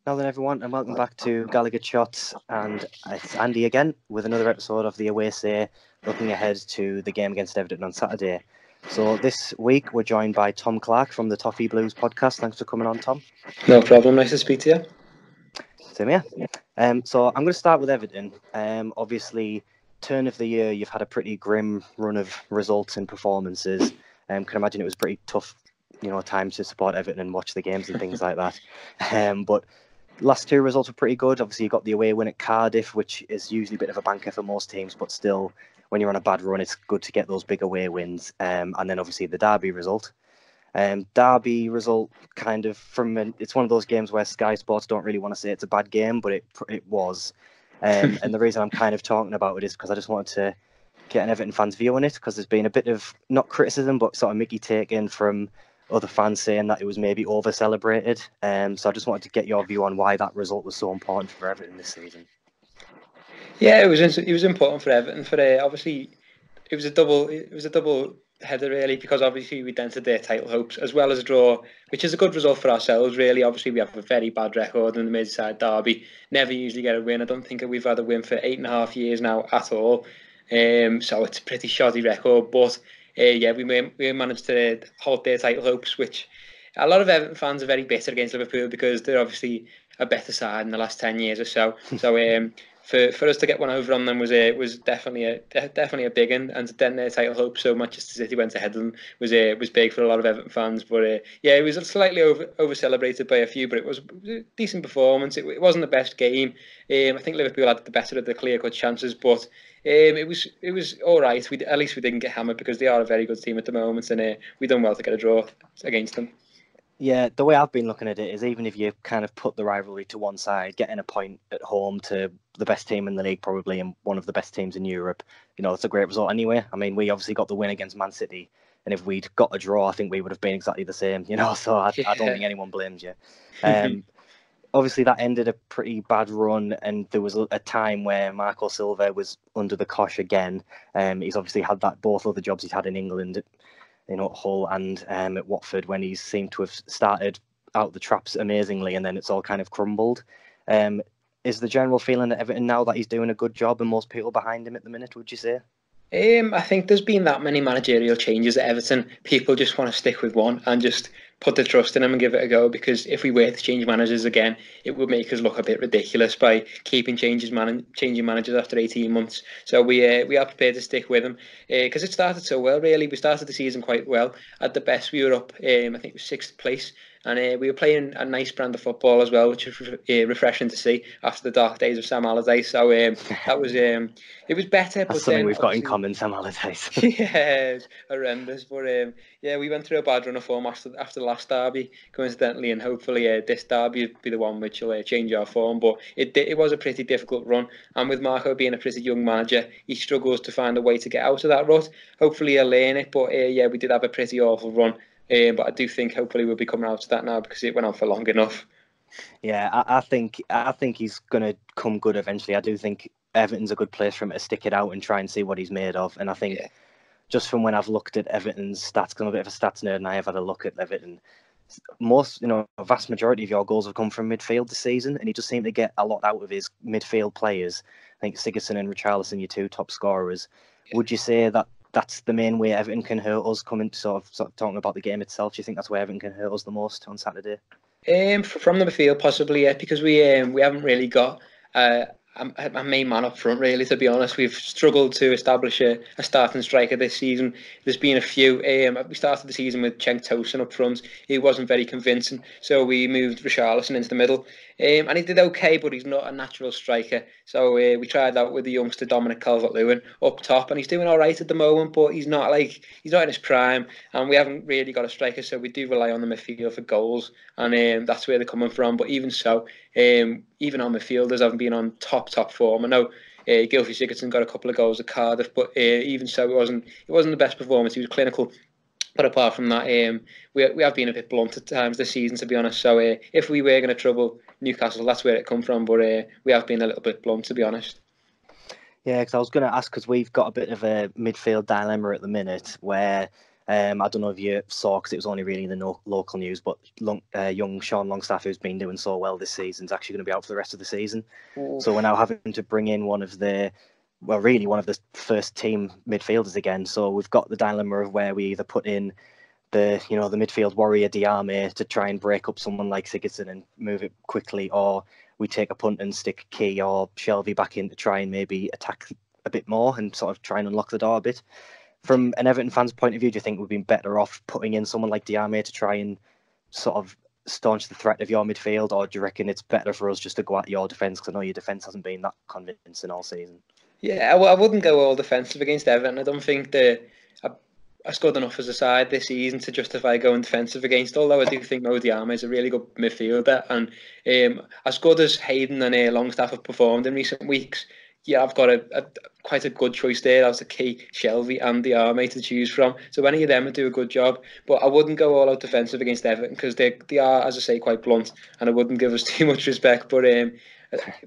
Now then, everyone, and welcome back to Gallagher Shots, and it's Andy again with another episode of the Away Say, looking ahead to the game against Everton on Saturday. So this week we're joined by Tom Clark from the Toffee Blues podcast. Thanks for coming on, Tom. No problem. Nice to speak to you. Same here. So I'm going to start with Everton. Obviously, turn of the year, you've had a pretty grim run of results and performances. Can imagine it was pretty tough, time to support Everton and watch the games and things like that. But last two results were pretty good. Obviously, you got the away win at Cardiff, which is usually a bit of a banker for most teams, but still, when you're on a bad run, it's good to get those big away wins. And then obviously the Derby result. Derby result kind of it's one of those games where Sky Sports don't really want to say it's a bad game, but it was. And the reason I'm kind of talking about it is because I just wanted to get an Everton fan's view on it, because there's been a bit of, not criticism, but sort of Mickey taken from other fans saying that it was maybe over-celebrated. So I just wanted to get your view on why that result was so important for Everton this season. Yeah, it was important for Everton. Obviously, it was a double header really, because obviously we'd entered their title hopes as well as a draw, which is a good result for ourselves really. Obviously, we have a very bad record in the Merseyside derby. Never usually get a win. I don't think we've had a win for 8.5 years now at all. So it's a pretty shoddy record, but we managed to halt their title hopes, which a lot of Everton fans are very bitter against Liverpool because they're obviously a better side in the last 10 years or so. So for us to get one over on them was definitely a big one, and to dent their title hopes. So Manchester City went ahead of them was big for a lot of Everton fans. But it was slightly over celebrated by a few, but it was a decent performance. It wasn't the best game. I think Liverpool had the better of the clear cut chances, but it was all right. At least we didn't get hammered, because they are a very good team at the moment, and we done well to get a draw against them. Yeah, the way I've been looking at it is, even if you kind of put the rivalry to one side, getting a point at home to the best team in the league, probably, and one of the best teams in Europe, it's a great result anyway. I mean, we obviously got the win against Man City, and if we'd got a draw, I think we would have been exactly the same, so I don't think anyone blames you. Obviously, that ended a pretty bad run, and there was a time where Marco Silva was under the cosh again. He's obviously had both other jobs he's had in England, at Hull and at Watford, when he seemed to have started out the traps amazingly, and then it's all kind of crumbled. Is the general feeling at Everton now that he's doing a good job, and most people behind him at the minute, would you say? I think there's been that many managerial changes at Everton. People just want to stick with one and just put the trust in him and give it a go, because if we were to change managers again, it would make us look a bit ridiculous by changing managers after 18 months. So we are prepared to stick with him, because it started so well, really. We started the season quite well. At the best, we were up, I think it was 6th place. And we were playing a nice brand of football as well, which was refreshing to see after the dark days of Sam Allardyce. So that was it was better. That's something we've got in common, Sam Allardyce. Yeah, it's horrendous. But we went through a bad run of form after the last derby, coincidentally, and hopefully this derby will be the one which will change our form. But it was a pretty difficult run, and with Marco being a pretty young manager, he struggles to find a way to get out of that rut. Hopefully he'll learn it. But we did have a pretty awful run. But I do think hopefully we'll be coming out of that now, because it went on for long enough. Yeah, I think he's going to come good eventually. I do think Everton's a good place for him to stick it out and try and see what he's made of. And I think just from when I've looked at Everton's stats, because I'm a bit of a stats nerd and I have had a look at Everton, a vast majority of your goals have come from midfield this season, and he just seemed to get a lot out of his midfield players. I think Sigurdsson and Richarlison, your two top scorers. Yeah. Would you say that that's the main way Everton can hurt us, coming to sort of talking about the game itself? Do you think that's where Everton can hurt us the most on Saturday? From the midfield, possibly, yeah, because we haven't really got a main man up front, really, to be honest. We've struggled to establish a starting striker this season. There's been a few. We started the season with Cenk Tosun up front. He wasn't very convincing, so we moved Richarlison into the middle. And he did okay, but he's not a natural striker. So we tried that with the youngster Dominic Calvert-Lewin up top, and he's doing all right at the moment, but he's not in his prime, and we haven't really got a striker, so we do rely on the midfield for goals, and that's where they're coming from. But even so, even our midfielders haven't been on top form. I know Gylfi Sigurdsson got a couple of goals at Cardiff, but even so, it wasn't the best performance. He was clinical. But apart from that, we have been a bit blunt at times this season, to be honest. So if we were going to trouble Newcastle, that's where it come from. But we have been a little bit blunt, to be honest. Yeah, because I was going to ask, because we've got a bit of a midfield dilemma at the minute where I don't know if you saw, because it was only really the local news, but young Sean Longstaff, who's been doing so well this season, is actually going to be out for the rest of the season. So we're now having to bring in one of the first team midfielders again. So we've got the dilemma of where we either put in the midfield warrior Diame to try and break up someone like Sigurdsson and move it quickly, or we take a punt and stick Key or Shelby back in to try and maybe attack a bit more and sort of try and unlock the door a bit. From an Everton fan's point of view, do you think we've been better off putting in someone like Diame to try and sort of staunch the threat of your midfield, or do you reckon it's better for us just to go at your defence? Because I know your defence hasn't been that convincing all season. Yeah, I wouldn't go all defensive against Everton. I don't think I scored enough as a side this season to justify going defensive against, although I do think Mo Diame is a really good midfielder. And as good as Hayden and Longstaff have performed in recent weeks, yeah, I've got quite a good choice there. That's the Key, Shelby and Diame to choose from. So any of them would do a good job. But I wouldn't go all out defensive against Everton because they are, as I say, quite blunt, and I wouldn't give us too much respect. But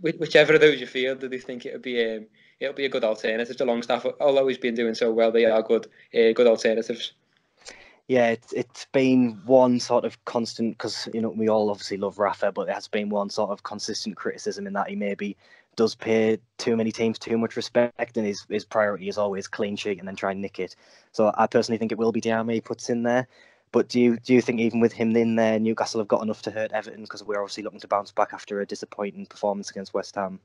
whichever of those you feel, do they think it'll be a good alternative to Longstaff? Although he's been doing so well, they are good alternatives. Yeah, it's been one sort of constant, because we all obviously love Rafa, but it has been one sort of consistent criticism in that he maybe does pay too many teams too much respect, and his priority is always clean sheet and then try and nick it. So I personally think it will be Diame he puts in there. But do you think even with him in there, Newcastle have got enough to hurt Everton, because we're obviously looking to bounce back after a disappointing performance against West Ham?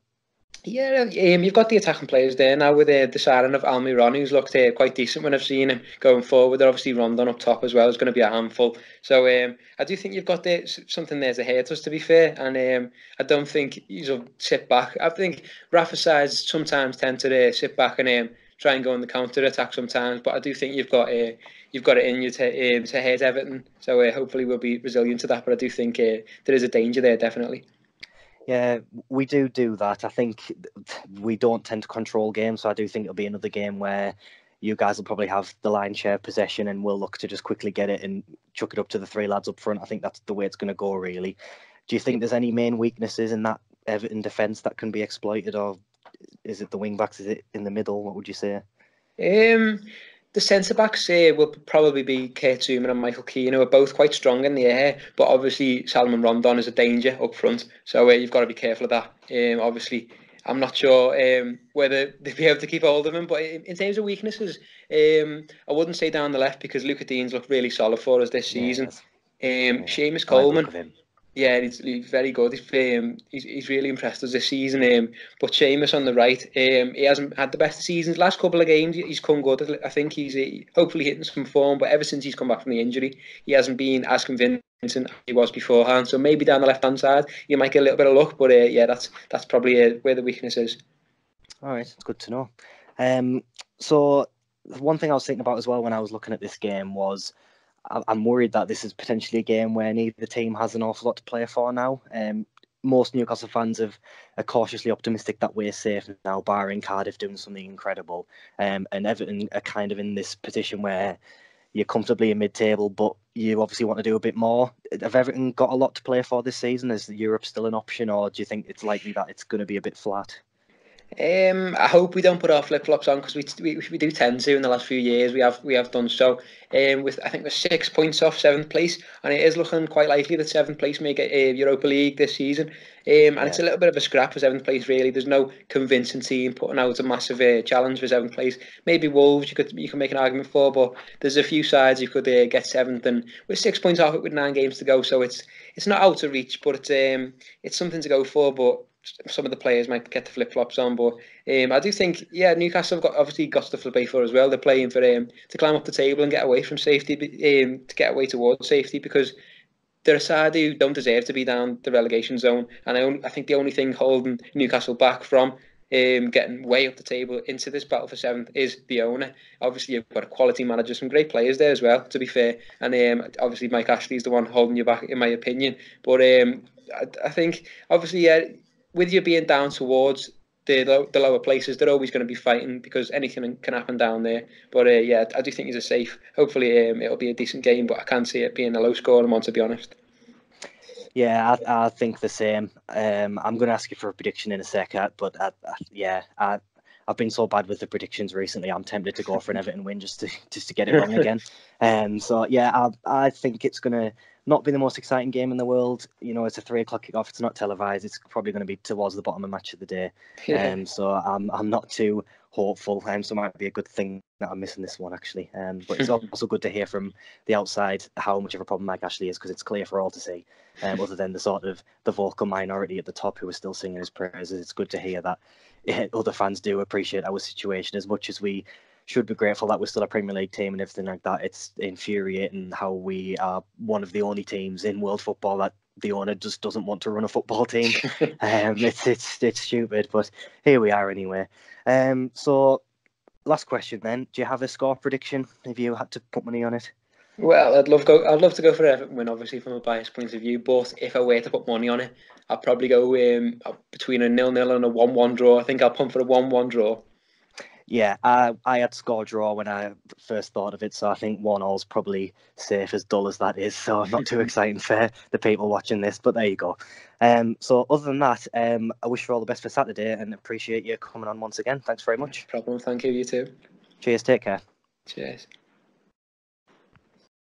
Yeah, you've got the attacking players there now with the signing of Almiron, who's looked quite decent when I've seen him going forward. They're obviously Rondon up top as well is going to be a handful. So I do think you've got something there to hurt us, to be fair. And I don't think you'll sit back. I think Rafa sides sometimes tend to sit back and try and go on the counter attack sometimes. But I do think you've got it in you to hurt Everton. So hopefully we'll be resilient to that. But I do think there is a danger there, definitely. Yeah, we do that. I think we don't tend to control games, so I do think it'll be another game where you guys will probably have the lion's share of possession and we'll look to just quickly get it and chuck it up to the three lads up front. I think that's the way it's going to go, really. Do you think there's any main weaknesses in that Everton defence that can be exploited, or is it the wing-backs? Is it in the middle? What would you say? The centre-backs will probably be Kurt Zouma and Michael Keane, who are both quite strong in the air, but obviously Salomon Rondon is a danger up front, so you've got to be careful of that. Obviously, I'm not sure whether they'll be able to keep hold of him, but in terms of weaknesses, I wouldn't say down the left, because Luca Dean's looked really solid for us this season. Seamus Coleman. Yeah, he's very good. He's really impressed us this season. But Seamus on the right, he hasn't had the best seasons. Last couple of games, he's come good. I think he's hopefully hitting some form. But ever since he's come back from the injury, he hasn't been as convincing as he was beforehand. So maybe down the left hand side, you might get a little bit of luck. But yeah, that's probably where the weakness is. All right, it's good to know. So one thing I was thinking about as well when I was looking at this game was, I'm worried that this is potentially a game where neither team has an awful lot to play for now. Most Newcastle fans are cautiously optimistic that we're safe now, barring Cardiff doing something incredible. And Everton are kind of in this position where you're comfortably in mid-table, but you obviously want to do a bit more. Have Everton got a lot to play for this season? Is Europe still an option, or do you think it's likely that it's going to be a bit flat? I hope we don't put our flip flops on, because we do tend to in the last few years. We have done so. I think we're 6 points off seventh place, and it is looking quite likely that seventh place may get Europa League this season. And it's a little bit of a scrap for seventh place, really. There's no convincing team putting out a massive challenge for seventh place. Maybe Wolves you can make an argument for, but there's a few sides you could get seventh, and we're 6 points off it with 9 games to go. So it's not out of reach, but it's something to go for. But some of the players might get the flip-flops on, but I do think, Newcastle have obviously got stuff to play for as well. They're playing for to climb up the table and get away from safety, to get away towards safety, because they're a side who don't deserve to be down the relegation zone. And I think the only thing holding Newcastle back from getting way up the table into this battle for seventh is the owner. Obviously, you've got a quality manager, some great players there as well, to be fair. And obviously, Mike Ashley's the one holding you back, in my opinion. But I think, obviously, with you being down towards the lower places, they're always going to be fighting, because anything can happen down there. But I do think he's a safe. Hopefully, it'll be a decent game, but I can't see it being a low-scoring one, to be honest. Yeah, I think the same. I'm going to ask you for a prediction in a second, but I I've been so bad with the predictions recently. I'm tempted to go for an Everton win just to get it wrong again. So yeah, I think it's gonna not be the most exciting game in the world. You know, it's a 3 o'clock kickoff. It's not televised. It's probably going to be towards the bottom of match of the day. Yeah. So I'm not too hopeful. So it might be a good thing that I'm missing this one actually. But it's also good to hear from the outside how much of a problem Mike Ashley is, because it's clear for all to see. Other than the sort of the vocal minority at the top who are still singing his praises, it's good to hear that other fans do appreciate our situation as much as we should be grateful that we're still a Premier League team and everything like that. It's infuriating how we are one of the only teams in world football that the owner just doesn't want to run a football team. It's stupid, but here we are anyway. So last question then: do you have a score prediction if you had to put money on it? Well, I'd love to go for Everton win, obviously from a biased point of view. But if I were to put money on it, I'd probably go between a 0-0 and a 1-1 draw. I think I'll punt for a 1-1 draw. Yeah, I had score draw when I first thought of it, so I think 1-1 is probably safe, as dull as that is. So not too exciting for the people watching this, but there you go. So other than that, I wish you all the best for Saturday and appreciate you coming on once again. Thanks very much. No problem. Thank you. You too. Cheers. Take care. Cheers.